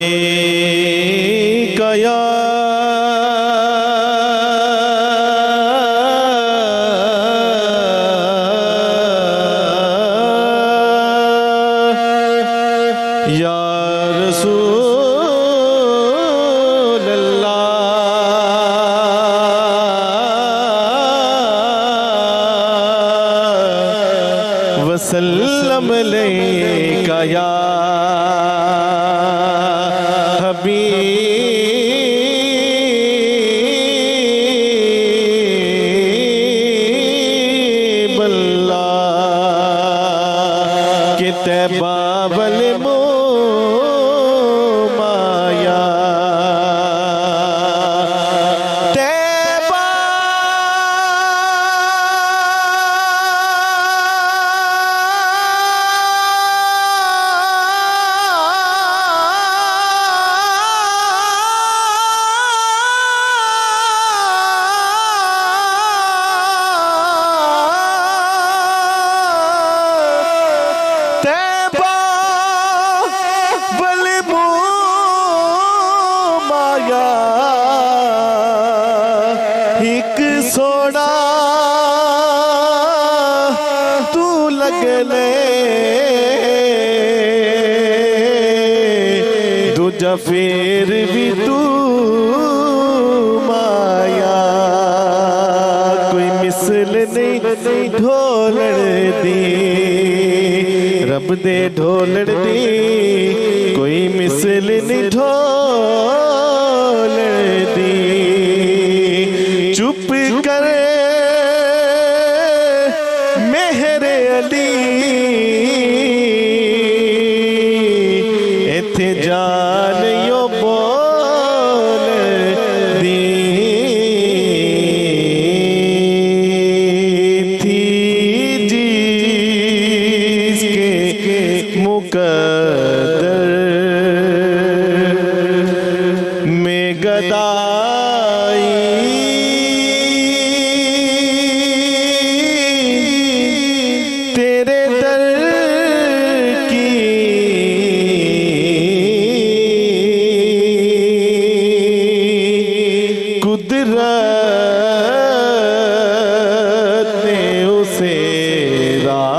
कया या रसूल अल्लाह वसल्लम अलैका या हबीब अल्लाह के तैबा वाले माया तैबा सोना तू लगले दूजा फिर भी तू माया कोई मिसल नहीं ढोलण दी रब दे ढोलण दी कोई मिसल नहीं ढोलण दी चुप करे मेहरे अली इथे जान यो बोल दी थी जिसके मुकद्दर में गदाई तेरे दर की कुदरत ने उसे राह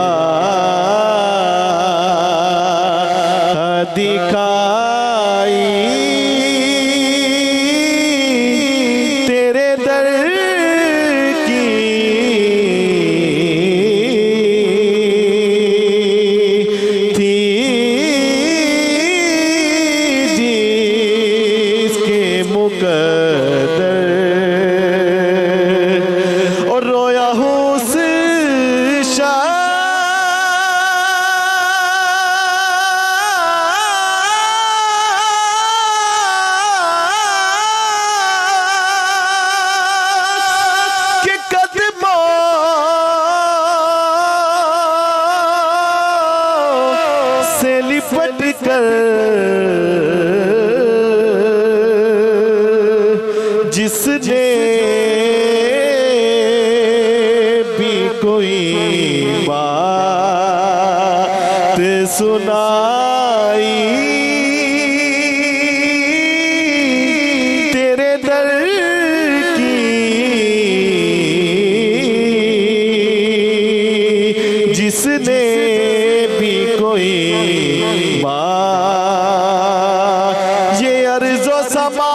दिखाई तेरे दर की थी जिसके मुकद्दर और रोया हूँ उस के कदमों से लिपट कर जिसने भी कोई बात सुनाई तेरे दर की जिसने भी कोई बात ये अर्ज़ो समा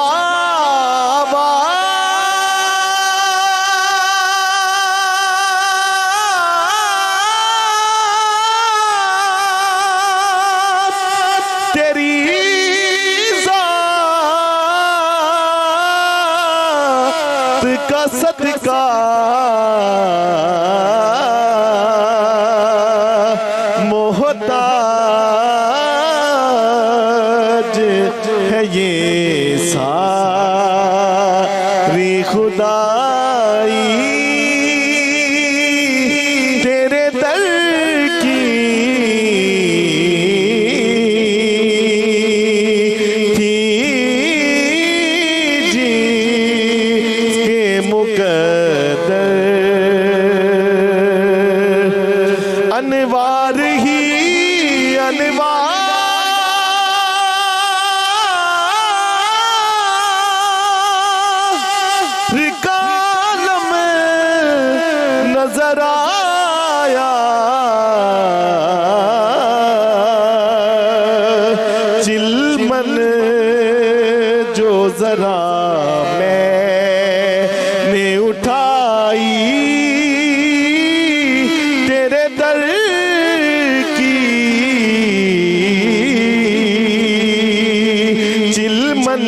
तेरी ज़ात का सदका मोहताज है ये सारी खुदाई तेरे दर की थी जिसके मुकद्दर अनवार ही अनवार चिलमन जो जरा मैंने उठाई तेरे दर की, चिलमन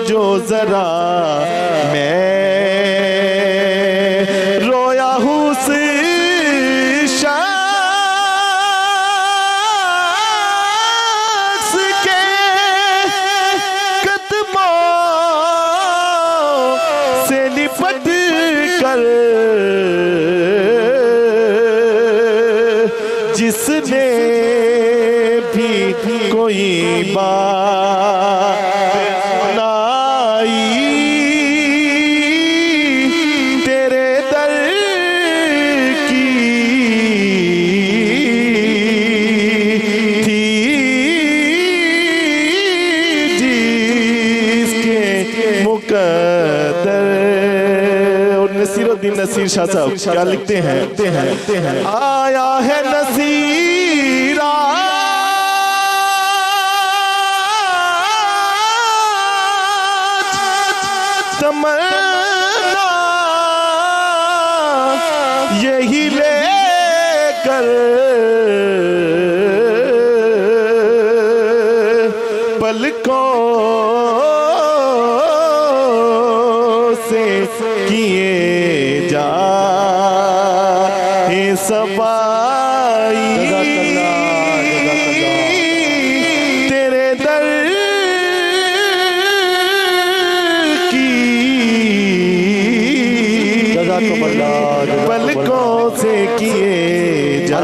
जो जरा मैं रोया हूँ उस शख्स के कदमों से लिपट कर जिसने भी कोई बात बनाई तेरे दर की थी, जिसके मुकद्दर। और नसीरुद्दीन नसीर शाह साहब क्या लिखते हैं, आया है नसीरा तमन्ना यही लेकर पलकों से किए जा सफाई तेरे दर की, पलकों से किए जा